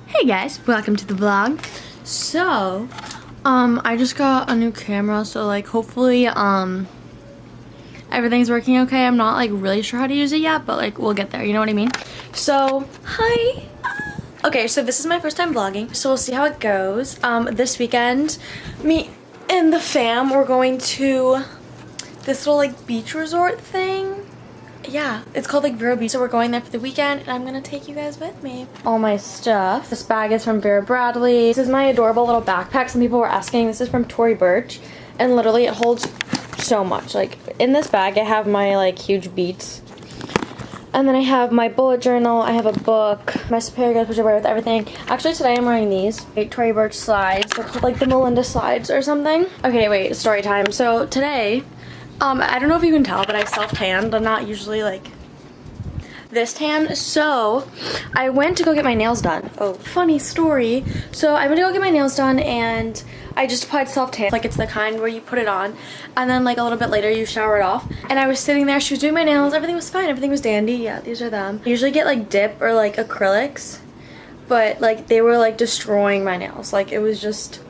Hey guys, welcome to the vlog. So, I just got a new camera, so like hopefully, everything's working okay. I'm not like really sure how to use it yet, but like we'll get there, you know what I mean? So, hi. Okay, so this is my first time vlogging, so we'll see how it goes. This weekend, me and the fam, we're going to this little like beach resort thing. Yeah, it's called like Vero Beach, so we're going there for the weekend and I'm gonna take you guys with me. All my stuff. This bag is from Vera Bradley. This is my adorable little backpack. Some people were asking. This is from Tory Burch and literally it holds so much. Like in this bag I have my like huge beats and then I have my bullet journal, I have a book, my asparagus which I wear with everything. Actually today I'm wearing these Tory Burch slides. They're called like the Melinda slides or something. Okay, wait, story time. So today I don't know if you can tell, but I self-tanned. I'm not usually like this tan. So I went to go get my nails done. Oh, funny story. So I went to go get my nails done and I just applied self-tan. Like it's the kind where you put it on and then like a little bit later you shower it off. And I was sitting there, she was doing my nails, everything was fine, everything was dandy. Yeah, these are them. I usually get like dip or like acrylics, but like they were like destroying my nails. Like it was just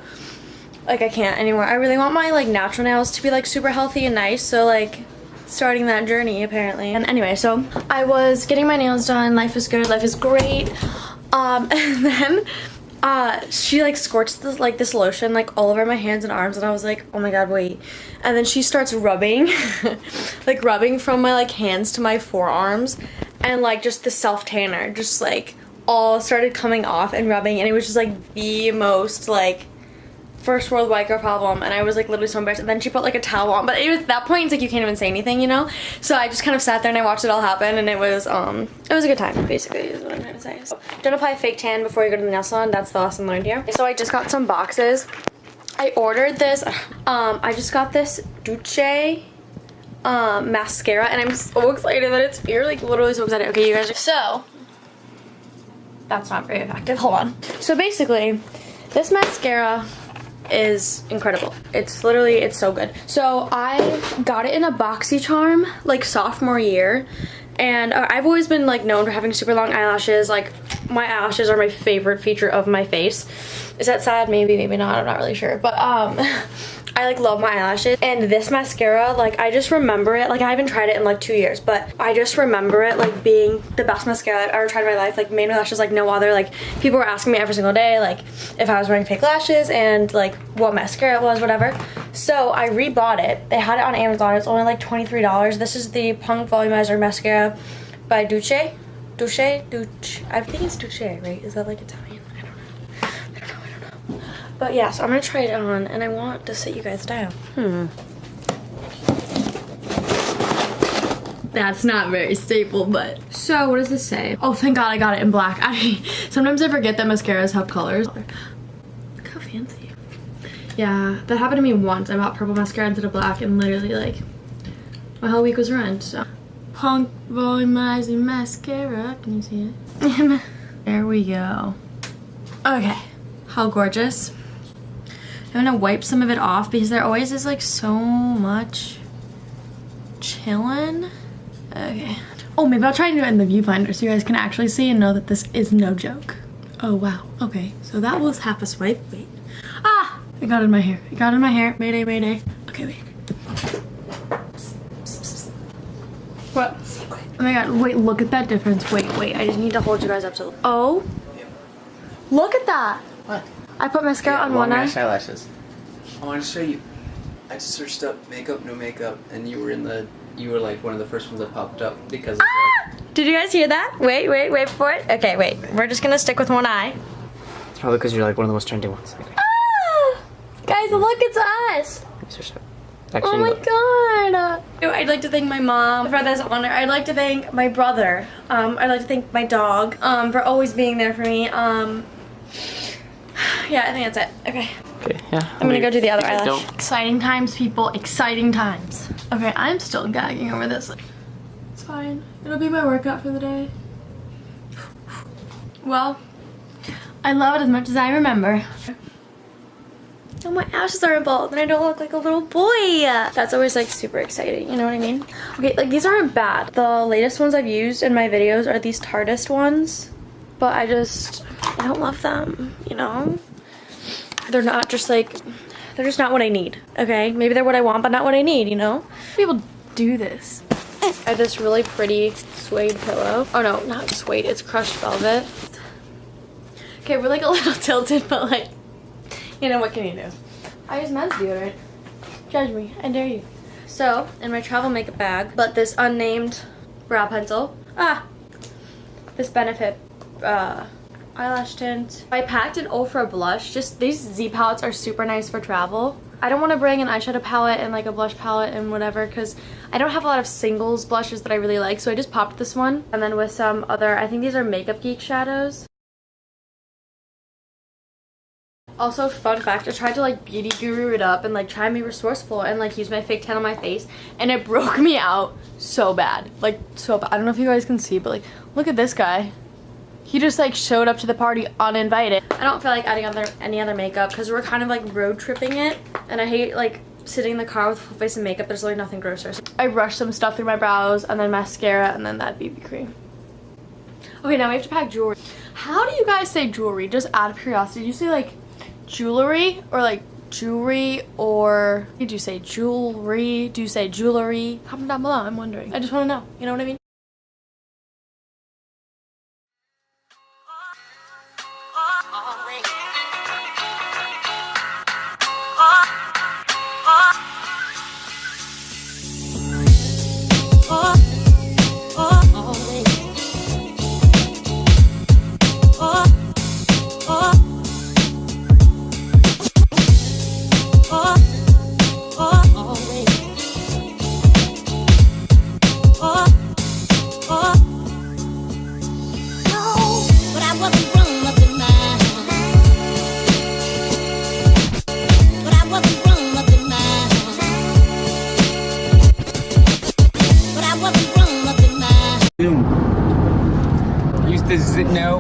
like I can't anymore. I really want my like natural nails to be like super healthy and nice, so like starting that journey apparently. And anyway, so I was getting my nails done. Life is good, life is great. And then she like squirts this lotion like all over my hands and arms and I was like, oh my god, wait. And then she starts rubbing like rubbing from my like hands to my forearms and like just the self tanner just like all started coming off and rubbing, and it was just like the most like first world white girl problem, and I was like literally so embarrassed. And then she put like a towel on, but it was, at that point it's like you can't even say anything, you know? So I just kind of sat there and I watched it all happen, and it was a good time basically is what I'm trying to say. So don't apply a fake tan before you go to the nail salon. That's the lesson learned here. So I just got some boxes. I ordered this I just got this Duce mascara and I'm so excited that it's here, like literally so excited. Okay, you guys, so that's not very effective. Hold on. So basically this mascara is incredible. It's literally, it's so good. So I got it in a BoxyCharm like sophomore year, and I've always been like known for having super long eyelashes. Like my eyelashes are my favorite feature of my face. Is that sad? Maybe, maybe not, I'm not really sure, but I like love my eyelashes, and this mascara, like I just remember it, like I haven't tried it in like 2 years, but I just remember it like being the best mascara I've ever tried in my life. Like made my lashes like no other. Like people were asking me every single day like if I was wearing fake lashes and like what mascara it was, whatever. So I rebought it. They had it on Amazon. It's only like $23. This is the Punk Volumizer Mascara by Duce. I think it's Duce, right? Is that like Italian? But yeah, so I'm gonna try it on and I want to sit you guys down. That's not very stable, but. So what does this say? Oh, thank God I got it in black. Sometimes I forget that mascaras have colors. Look how fancy. Yeah, that happened to me once. I bought purple mascara instead of black and literally like my whole week was ruined, so. Punk Volumizer Mascara, can you see it? There we go. Okay, how gorgeous. I'm gonna wipe some of it off because there always is like so much chillin'. Okay. Oh, maybe I'll try to do it in the viewfinder so you guys can actually see and know that this is no joke. Oh wow. Okay, so that was half a swipe. Wait. Ah! It got in my hair. It got in my hair. Mayday, mayday. Okay, wait. What? Oh my god, wait, look at that difference. Wait, I just need to hold you guys up to. Oh! Look at that! What? I put mascara on one eye. Eyelashes. I want to show you. I just searched up makeup, no makeup, and you were like one of the first ones that popped up because of Did you guys hear that? Wait for it. Okay, wait. We're just gonna stick with one eye. It's probably because you're like one of the most trendy ones. Okay. Ah! Guys, look, it's us! Actually, oh my god! I'd like to thank my mom for this honor. I'd like to thank my brother. I'd like to thank my dog for always being there for me. Yeah, I think that's it. Okay. Okay, yeah. I'm gonna go do the other eyelash. Exciting times, people. Exciting times. Okay, I'm still gagging over this. It's fine. It'll be my workout for the day. Well, I love it as much as I remember. Oh, my eyelashes are involved and I don't look like a little boy. That's always like super exciting, you know what I mean? Okay, like these aren't bad. The latest ones I've used in my videos are these Tardist ones. but I don't love them, you know? They're not just like, they're just not what I need, okay? Maybe they're what I want, but not what I need, you know? People do this. I have this really pretty suede pillow. Oh no, not suede, it's crushed velvet. Okay, we're like a little tilted, but like, you know, what can you do? I use men's deodorant. Judge me, I dare you. So, in my travel makeup bag, but this unnamed brow pencil. This Benefit eyelash tint. I packed an Ultra blush. Just these Z palettes are super nice for travel. I don't want to bring an eyeshadow palette and like a blush palette and whatever because I don't have a lot of singles blushes that I really like, so I just popped this one. And then with some other, I think these are Makeup Geek shadows. Also, fun fact, I tried to like beauty guru it up and like try and be resourceful and like use my fake tan on my face, and it broke me out so bad. Like, so bad. I don't know if you guys can see, but like, look at this guy. He just like showed up to the party uninvited. I don't feel like adding any other makeup because we're kind of like road tripping it, and I hate like sitting in the car with full face of makeup. There's like nothing grosser. So I brushed some stuff through my brows and then mascara and then that BB cream. Okay, now we have to pack jewelry. How do you guys say jewelry? Just out of curiosity, do you say like jewelry or like jewelry, or did you say jewelry? Do you say jewelry? Comment down below, I'm wondering. I just want to know, you know what I mean? Use the no.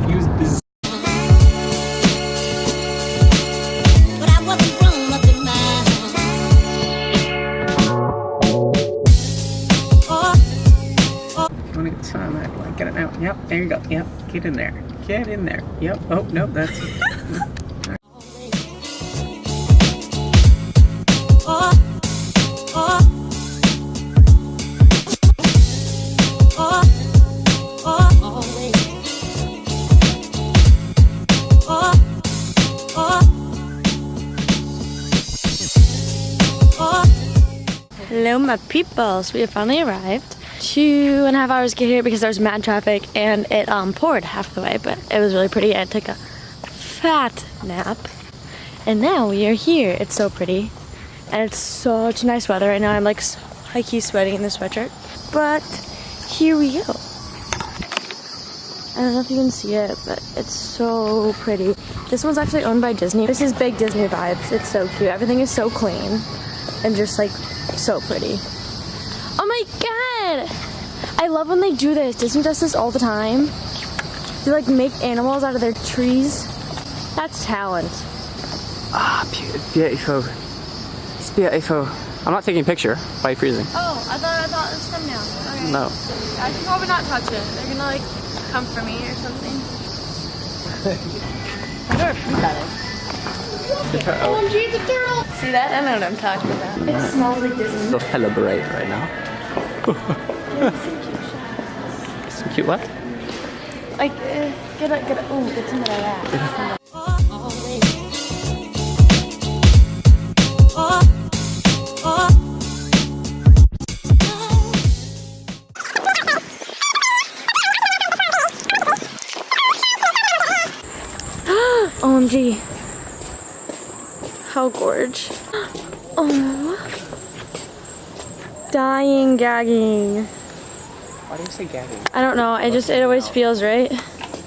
Use the but I wasn't grown up in You wanna get some of that? Like, get it out. Yep, there you go. Yep, get in there. Get in there. Yep. Oh no, that's Hello my peoples, we have finally arrived. 2.5 hours to get here because there was mad traffic and it poured half the way, but it was really pretty. I took a fat nap and now we are here. It's so pretty and it's such nice weather right now. I'm like high-key sweating in this sweatshirt, but here we go. I don't know if you can see it, but it's so pretty. This one's actually owned by Disney. This is big Disney vibes. It's so cute. Everything is so clean and just like so pretty. Oh my god! I love when they do this. Disney does this all the time. They like make animals out of their trees. That's talent. ah, beautiful. It's beautiful. I'm not taking a picture. Why are you freezing? Oh, I thought it was thumbnail. Okay. No. I should probably not touch it. They're gonna like come for me or something. I don't know that is. OMG, it's a turtle! See that? I know what I'm talking about. It smells like Disney. They'll celebrate right now. Some cute what? Like, get some of that. OMG. How gorge. Oh. Dying, gagging. Why do you say gagging? I don't know. It always feels right.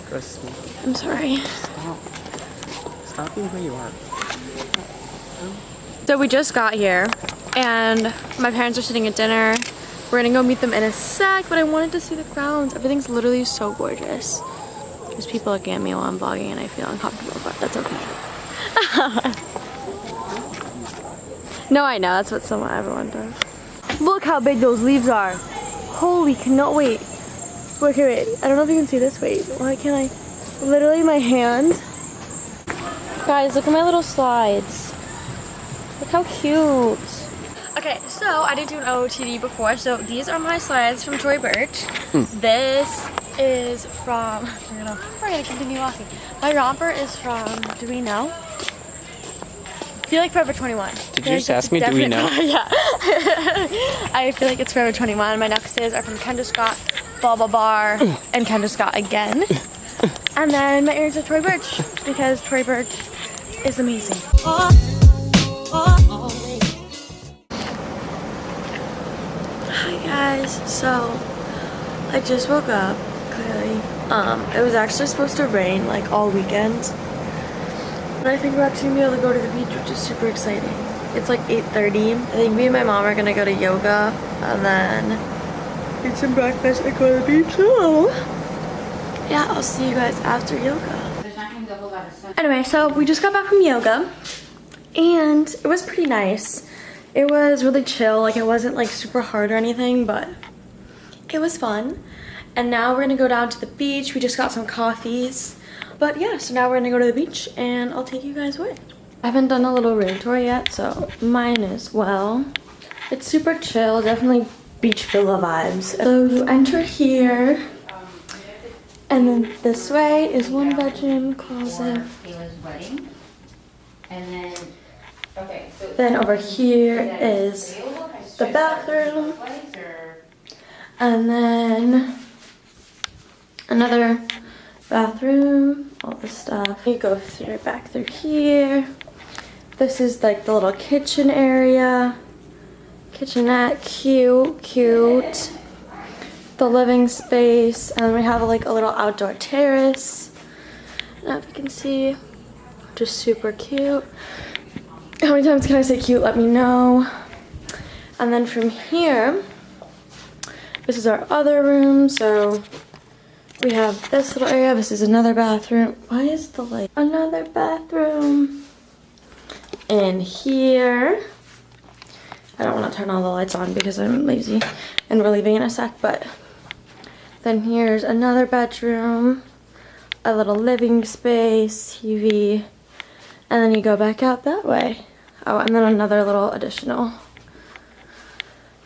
Gross. I'm sorry. Stop. Stop being who you are. So we just got here and my parents are sitting at dinner. We're gonna go meet them in a sec, but I wanted to see the grounds. Everything's literally so gorgeous. There's people looking at me while I'm vlogging and I feel uncomfortable, but that's okay. No, I know, that's what everyone does. Look how big those leaves are. Holy, no, wait. Wait. I don't know if you can see this. Wait, why can't I? Literally my hand. Guys, look at my little slides. Look how cute. Okay, so I did do an OOTD before, so these are my slides from Tory Burch. This is from, we're gonna continue walking. My romper is from, do we know? I feel like Forever 21. Did you just ask me, do we know? Yeah. I feel like it's Forever 21. My necklaces are from Kendra Scott, Blah Blah Bar, and Kendra Scott again. And then my earrings are Tory Burch, because Tory Burch is amazing. Hi guys, so I just woke up, clearly. It was actually supposed to rain like all weekend. But I think we're actually gonna be able to go to the beach, which is super exciting. It's like 8:30. I think me and my mom are gonna go to yoga and then eat some breakfast and go to the beach. So yeah, I'll see you guys after yoga. Anyway, so we just got back from yoga and it was pretty nice. It was really chill, like it wasn't like super hard or anything, but it was fun. And now we're gonna go down to the beach. We just got some coffees. But yeah, so now we're gonna go to the beach and I'll take you guys away. I haven't done a little room tour yet, so mine as well. It's super chill, definitely beach villa vibes. So you enter here, and then this way is one bedroom closet. Then over here is the bathroom, and then another bathroom, all the stuff. You go back through here. This is like the little kitchen area. Kitchenette, cute. The living space, and then we have like a little outdoor terrace. I don't know if you can see, just super cute. How many times can I say cute? Let me know. And then from here, this is our other room. So we have this little area. This is another bathroom. Why is the light? Another bathroom in here. I don't want to turn all the lights on because I'm lazy and we're leaving in a sec, but then here's another bedroom, a little living space, TV, and then you go back out that way. Oh, and then another little additional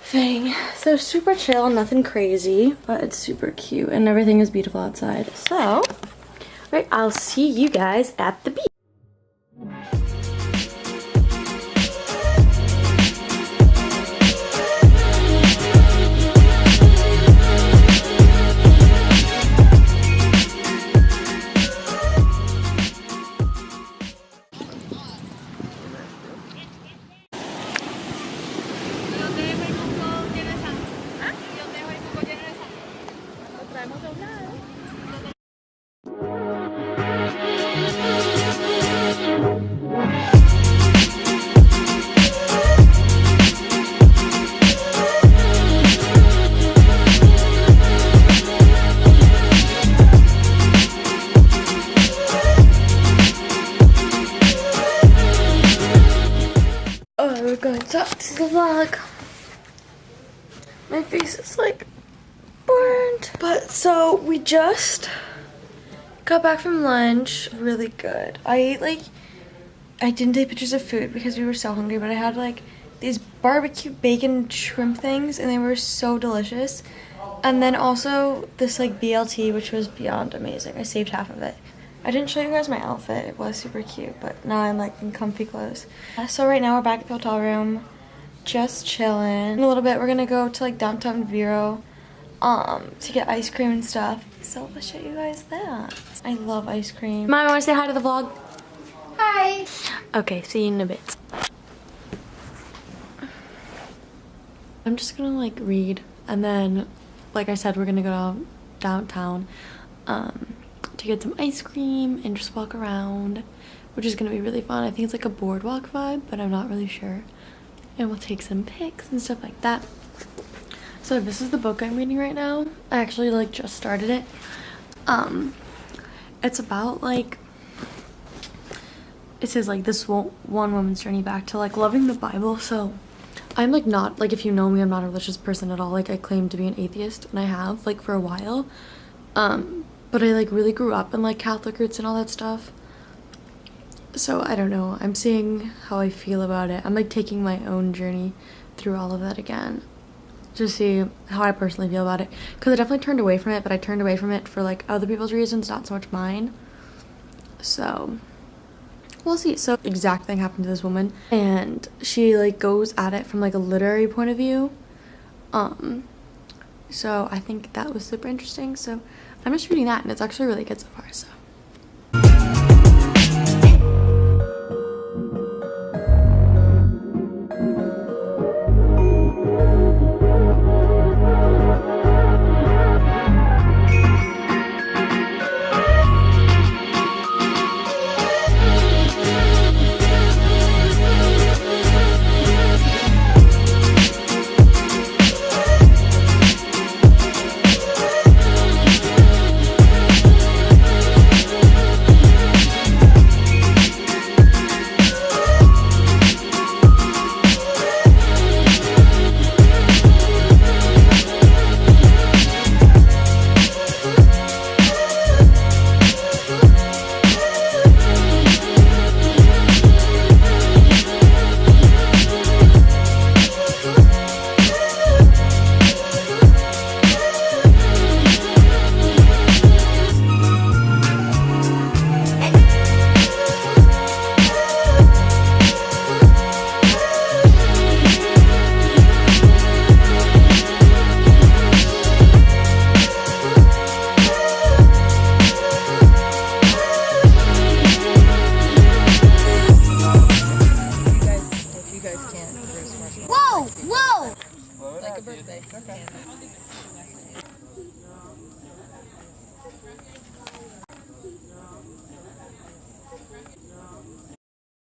thing. So super chill, nothing crazy, but it's super cute and everything is beautiful outside. So, right, I'll see you guys at the beach. We're going to talk to the vlog. My face is like burned. But so we just got back from lunch. Really good. I didn't take pictures of food because we were so hungry, but I had like these barbecue bacon shrimp things and they were so delicious. And then also this like BLT, which was beyond amazing. I saved half of it. I didn't show you guys my outfit. It was super cute, but now I'm like in comfy clothes. So right now we're back at the hotel room, just chilling. In a little bit we're gonna go to like downtown Vero to get ice cream and stuff. So let's show you guys that. I love ice cream. Mom, wanna say hi to the vlog? Hi. Okay, see you in a bit. I'm just gonna like read, and then like I said, we're gonna go downtown to get some ice cream and just walk around, which is gonna be really fun. I think it's like a boardwalk vibe, but I'm not really sure. And we'll take some pics and stuff like that. So this is the book I'm reading right now. I actually like just started it. It's about like, it says like this one woman's journey back to like loving the Bible. So I'm like not, like if you know me, I'm not a religious person at all. Like I claim to be an atheist and I have like for a while. But I like really grew up in like Catholic roots and all that stuff. So I don't know. I'm seeing how I feel about it. I'm like taking my own journey through all of that again to see how I personally feel about it. Because I definitely turned away from it, but I turned away from it for like other people's reasons, not so much mine. So we'll see. So exact thing happened to this woman, and she like goes at it from like a literary point of view. So I think that was super interesting. So I'm just reading that, and it's actually really good so far. So